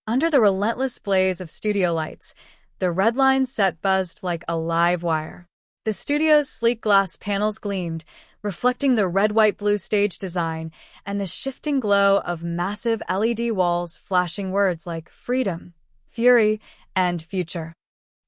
Under the relentless blaze of studio lights, the Redline set buzzed like a live wire. The studio's sleek glass panels gleamed, reflecting the red-white-blue stage design and the shifting glow of massive LED walls flashing words like freedom, fury, and future.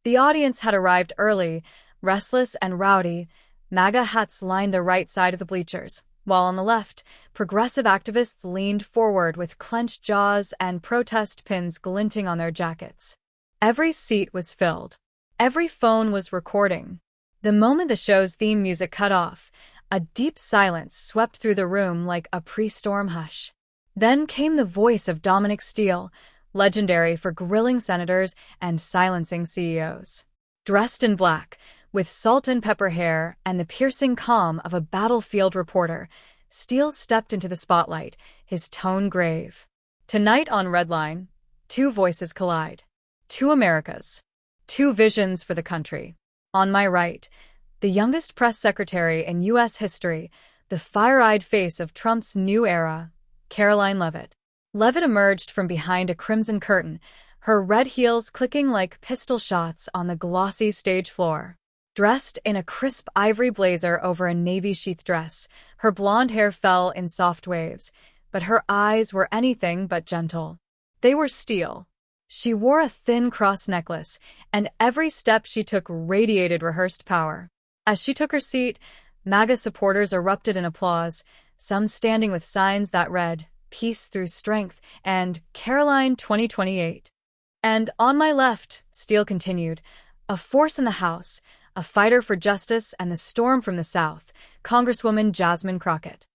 The audience had arrived early, restless and rowdy. MAGA hats lined the right side of the bleachers, while on the left, progressive activists leaned forward with clenched jaws and protest pins glinting on their jackets. Every seat was filled. Every phone was recording. The moment the show's theme music cut off, a deep silence swept through the room like a pre-storm hush. Then came the voice of Dominic Steele, legendary for grilling senators and silencing CEOs. Dressed in black, with salt and pepper hair and the piercing calm of a battlefield reporter, Steele stepped into the spotlight, his tone grave. Tonight on Redline, two voices collide. Two Americas. Two visions for the country. On my right, the youngest press secretary in U.S. history, the fire-eyed face of Trump's new era, Karoline Leavitt. Leavitt emerged from behind a crimson curtain, her red heels clicking like pistol shots on the glossy stage floor. Dressed in a crisp ivory blazer over a navy sheath dress, her blonde hair fell in soft waves, but her eyes were anything but gentle. They were steel. She wore a thin cross necklace, and every step she took radiated rehearsed power. As she took her seat, MAGA supporters erupted in applause, some standing with signs that read, "Peace through Strength" and "Karoline 2028. And on my left, Steele continued, a force in the House, a fighter for justice and the storm from the South, Congresswoman Jasmine Crockett.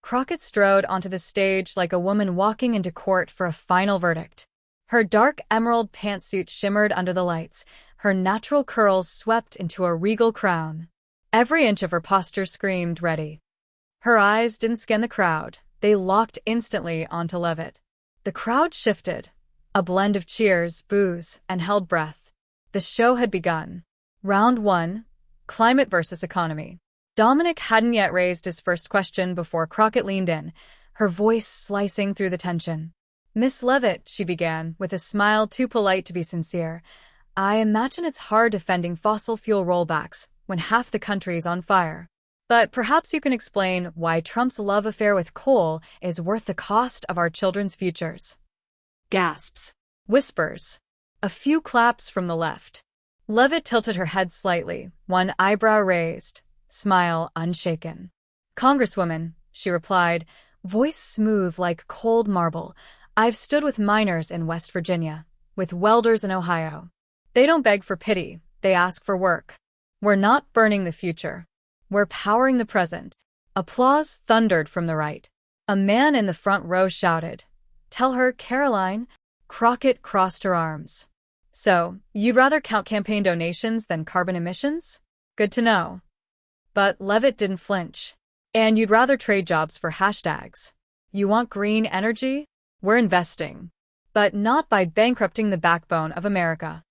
Crockett strode onto the stage like a woman walking into court for a final verdict. Her dark emerald pantsuit shimmered under the lights, her natural curls swept into a regal crown. Every inch of her posture screamed ready. Her eyes didn't scan the crowd, they locked instantly onto Leavitt. The crowd shifted, a blend of cheers, boos, and held breath. The show had begun. Round 1, Climate versus Economy. Dominic hadn't yet raised his first question before Crockett leaned in, her voice slicing through the tension. "Miss Leavitt," she began, with a smile too polite to be sincere, "I imagine it's hard defending fossil fuel rollbacks when half the country's on fire. But perhaps you can explain why Trump's love affair with coal is worth the cost of our children's futures." Gasps. Whispers. A few claps from the left. Leavitt tilted her head slightly, one eyebrow raised, smile unshaken. "Congresswoman," she replied, voice smooth like cold marble, "I've stood with miners in West Virginia, with welders in Ohio. They don't beg for pity, they ask for work. We're not burning the future. We're powering the present." Applause thundered from the right. A man in the front row shouted, "Tell her, Karoline." Crockett crossed her arms. "So, you'd rather count campaign donations than carbon emissions? Good to know." But Leavitt didn't flinch. "And you'd rather trade jobs for hashtags? You want green energy? We're investing. But not by bankrupting the backbone of America."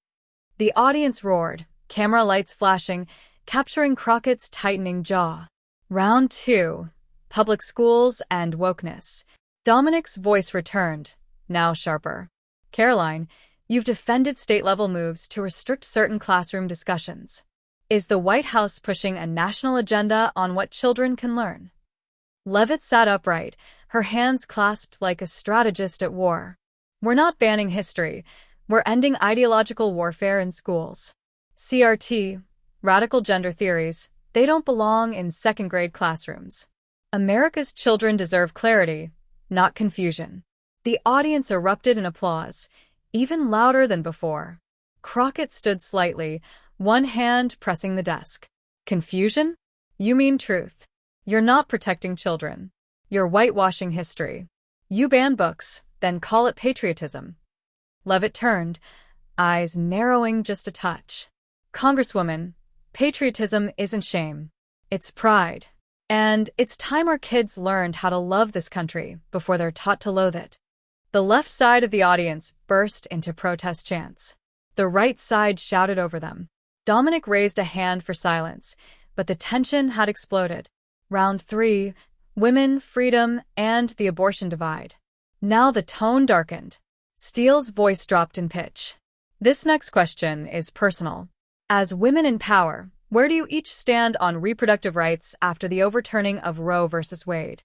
The audience roared, camera lights flashing, capturing Crockett's tightening jaw. Round 2, Public Schools and Wokeness. Dominic's voice returned, now sharper. "Karoline, you've defended state-level moves to restrict certain classroom discussions. Is the White House pushing a national agenda on what children can learn?" Leavitt sat upright, her hands clasped like a strategist at war. "We're not banning history. We're ending ideological warfare in schools. CRT, radical gender theories, they don't belong in second-grade classrooms. America's children deserve clarity, not confusion." The audience erupted in applause, even louder than before. Crockett stood slightly, one hand pressing the desk. "Confusion? You mean truth. You're not protecting children. You're whitewashing history. You ban books, then call it patriotism." Leavitt turned, eyes narrowing just a touch. "Congresswoman, patriotism isn't shame. It's pride. And it's time our kids learned how to love this country before they're taught to loathe it." The left side of the audience burst into protest chants. The right side shouted over them. Dominic raised a hand for silence, but the tension had exploded. Round 3, Women, Freedom, and the Abortion Divide. Now the tone darkened. Steele's voice dropped in pitch. This next question is personal. As women in power, where do you each stand on reproductive rights after the overturning of Roe v. Wade?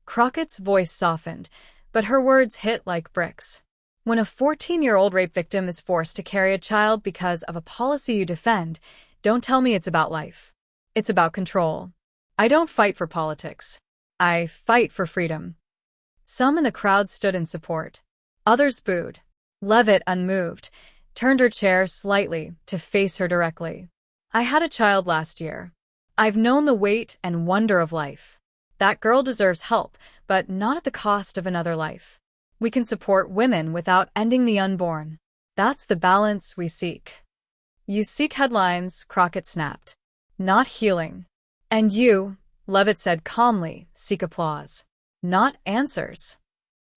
Crockett's voice softened, but her words hit like bricks. When a 14-year-old rape victim is forced to carry a child because of a policy you defend, don't tell me it's about life. It's about control. I don't fight for politics. I fight for freedom. Some in the crowd stood in support. Others booed. Leavitt, unmoved, turned her chair slightly to face her directly. I had a child last year. I've known the weight and wonder of life. That girl deserves help, but not at the cost of another life. We can support women without ending the unborn. That's the balance we seek. You seek headlines, Crockett snapped. Not healing. And you, Leavitt said calmly, seek applause. Not answers.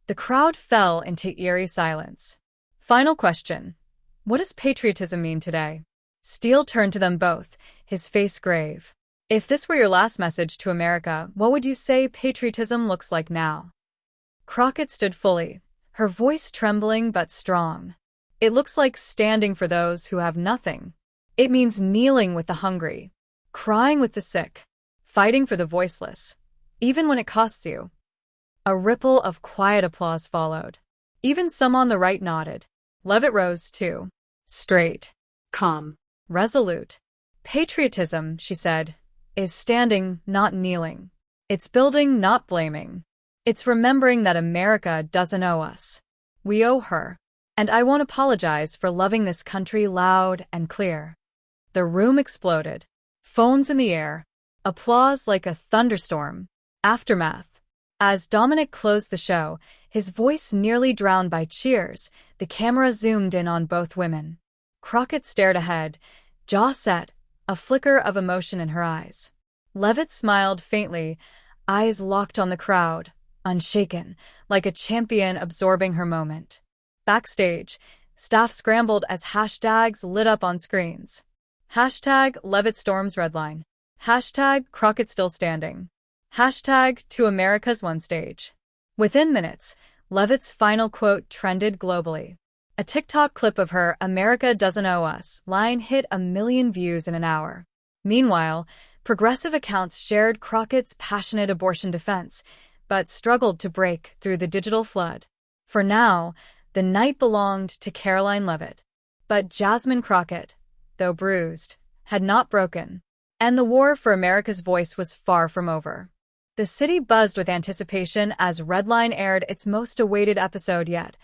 The crowd fell into eerie silence. Final question. What does patriotism mean today? Steele turned to them both, his face grave. If this were your last message to America, what would you say patriotism looks like now? Crockett stood fully, her voice trembling but strong. It looks like standing for those who have nothing. It means kneeling with the hungry, crying with the sick, fighting for the voiceless, even when it costs you. A ripple of quiet applause followed. Even some on the right nodded. Leavitt rose too. Straight. Calm. Resolute. Patriotism, she said, is standing, not kneeling. It's building, not blaming. It's remembering that America doesn't owe us. We owe her. And I won't apologize for loving this country loud and clear. The room exploded. Phones in the air. Applause like a thunderstorm. Aftermath. As Dominic closed the show, his voice nearly drowned by cheers, the camera zoomed in on both women. Crockett stared ahead, jaw set, a flicker of emotion in her eyes. Leavitt smiled faintly, eyes locked on the crowd, unshaken, like a champion absorbing her moment. Backstage, staff scrambled as hashtags lit up on screens. Hashtag Leavitt storms Redline. Hashtag Crockett still standing. Hashtag to America's one stage. Within minutes, Leavitt's final quote trended globally. A TikTok clip of her "America doesn't owe us" line hit 1 million views in an hour. Meanwhile, progressive accounts shared Crockett's passionate abortion defense, but struggled to break through the digital flood. For now, the night belonged to Karoline Leavitt. But Jasmine Crockett, though bruised, had not broken. And the war for America's voice was far from over. The city buzzed with anticipation as Redline aired its most awaited episode yet,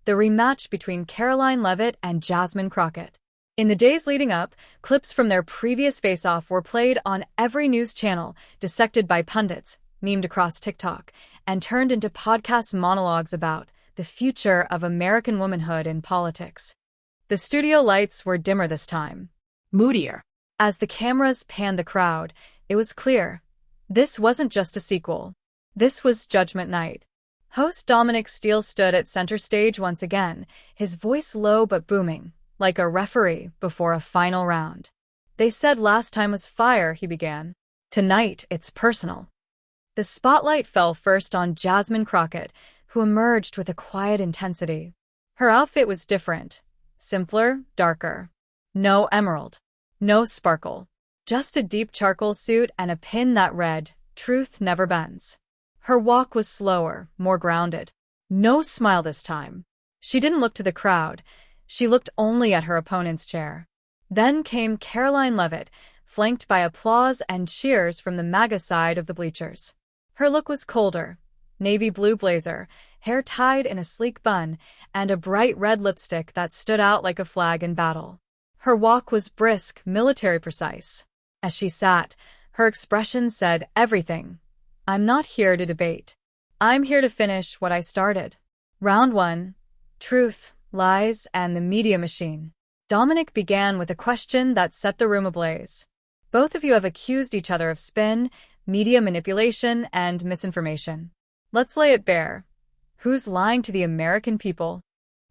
the rematch between Karoline Leavitt and Jasmine Crockett. In the days leading up, clips from their previous face-off were played on every news channel, dissected by pundits, memed across TikTok, and turned into podcast monologues about the future of American womanhood in politics. The studio lights were dimmer this time. Moodier. As the cameras panned the crowd, it was clear. This wasn't just a sequel. This was Judgment Night. Host Dominic Steele stood at center stage once again, his voice low but booming, like a referee before a final round. They said last time was fire, he began. Tonight, it's personal. The spotlight fell first on Jasmine Crockett, who emerged with a quiet intensity. Her outfit was different. Simpler, darker. No emerald. No sparkle. Just a deep charcoal suit and a pin that read, "Truth never bends." Her walk was slower, more grounded. No smile this time. She didn't look to the crowd. She looked only at her opponent's chair. Then came Karoline Leavitt, flanked by applause and cheers from the MAGA side of the bleachers. Her look was colder. Navy blue blazer, hair tied in a sleek bun, and a bright red lipstick that stood out like a flag in battle. Her walk was brisk, military precise. As she sat, her expression said everything. I'm not here to debate. I'm here to finish what I started. Round 1. Truth, lies, and the media machine. Dominic began with a question that set the room ablaze. Both of you have accused each other of spin, media manipulation, and misinformation. Let's lay it bare. Who's lying to the American people?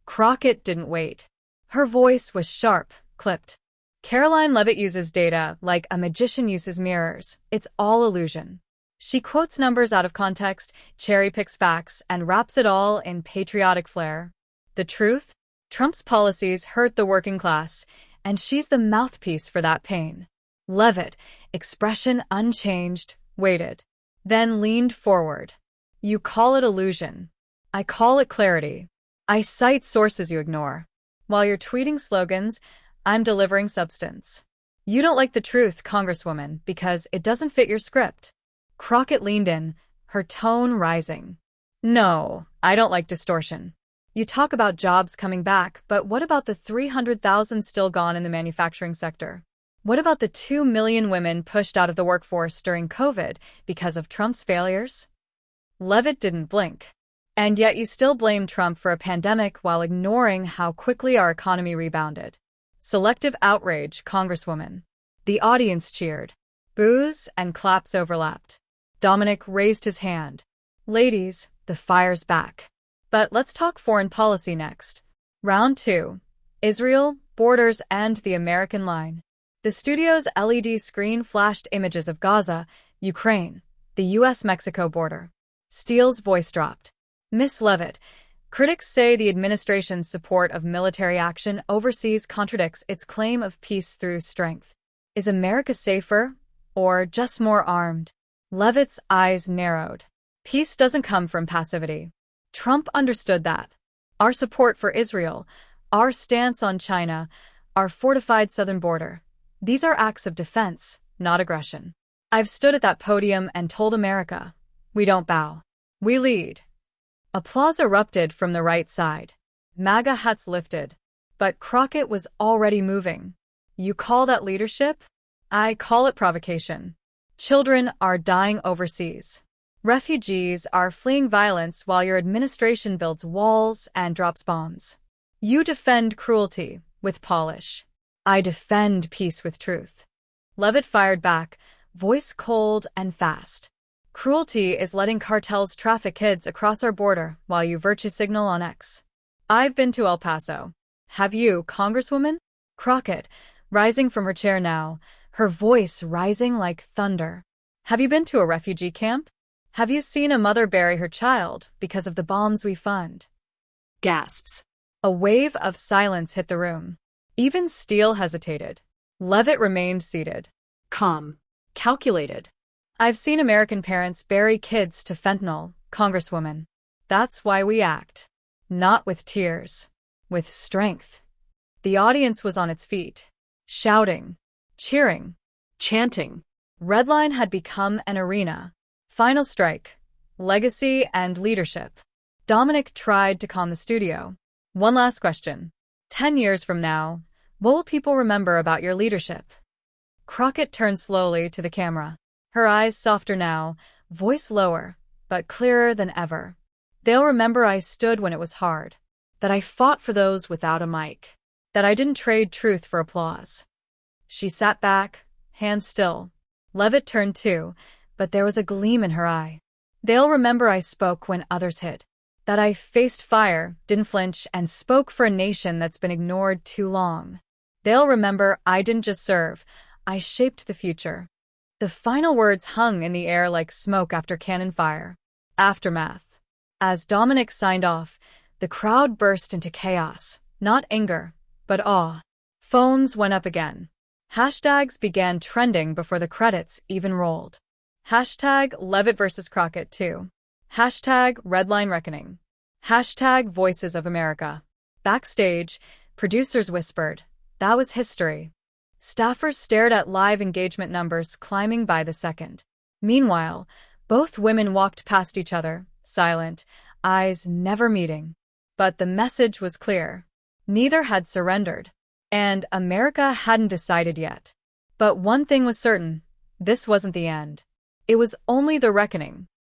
Crockett didn't wait. Her voice was sharp, clipped. Karoline Leavitt uses data like a magician uses mirrors. It's all illusion. She quotes numbers out of context, cherry-picks facts, and wraps it all in patriotic flair. The truth? Trump's policies hurt the working class, and she's the mouthpiece for that pain. Leavitt, expression unchanged, waited, then leaned forward. You call it illusion. I call it clarity. I cite sources you ignore. While you're tweeting slogans, I'm delivering substance. You don't like the truth, Congresswoman, because it doesn't fit your script. Crockett leaned in, her tone rising. No, I don't like distortion. You talk about jobs coming back, but what about the 300,000 still gone in the manufacturing sector? What about the 2 million women pushed out of the workforce during COVID because of Trump's failures? Leavitt didn't blink. And yet you still blame Trump for a pandemic while ignoring how quickly our economy rebounded. Selective outrage, Congresswoman. The audience cheered. Boos and claps overlapped. Dominic raised his hand. Ladies, the fire's back. But let's talk foreign policy next. Round 2. Israel, borders, and the American line. The studio's LED screen flashed images of Gaza, Ukraine, the U.S.-Mexico border. Steele's voice dropped. Miss Leavitt, critics say the administration's support of military action overseas contradicts its claim of peace through strength. Is America safer, or just more armed? Leavitt's eyes narrowed. Peace doesn't come from passivity. Trump understood that. Our support for Israel, our stance on China, our fortified southern border, these are acts of defense, not aggression. I've stood at that podium and told America, we don't bow. We lead. Applause erupted from the right side. MAGA hats lifted. But Crockett was already moving. You call that leadership? I call it provocation. Children are dying overseas. Refugees are fleeing violence while your administration builds walls and drops bombs. You defend cruelty with polish. I defend peace with truth. Leavitt fired back, voice cold and fast. Cruelty is letting cartels traffic kids across our border while you virtue signal on X. I've been to El Paso. Have you, Congresswoman? Crockett, rising from her chair now, her voice rising like thunder. Have you been to a refugee camp? Have you seen a mother bury her child because of the bombs we fund? Gasps. A wave of silence hit the room. Even Steele hesitated. Leavitt remained seated. Calm. Calculated. I've seen American parents bury kids to fentanyl, Congresswoman. That's why we act. Not with tears. With strength. The audience was on its feet. Shouting. Cheering. Chanting. Redline had become an arena. Final strike. Legacy and leadership. Dominic tried to calm the studio. One last question. 10 years from now, what will people remember about your leadership? Crockett turned slowly to the camera. Her eyes softer now, voice lower, but clearer than ever. They'll remember I stood when it was hard. That I fought for those without a mic. That I didn't trade truth for applause. She sat back, hands still. Leavitt turned too, but there was a gleam in her eye. They'll remember I spoke when others hid. That I faced fire, didn't flinch, and spoke for a nation that's been ignored too long. They'll remember I didn't just serve, I shaped the future. The final words hung in the air like smoke after cannon fire. Aftermath. As Dominic signed off, the crowd burst into chaos, not anger, but awe. Phones went up again. Hashtags began trending before the credits even rolled. Hashtag Leavitt versus Crockett 2. Hashtag Redline Reckoning. Hashtag Voices of America. Backstage, producers whispered, that was history. Staffers stared at live engagement numbers climbing by the second. Meanwhile, both women walked past each other, silent, eyes never meeting. But the message was clear. Neither had surrendered. And America hadn't decided yet. But one thing was certain, this wasn't the end. It was only the reckoning.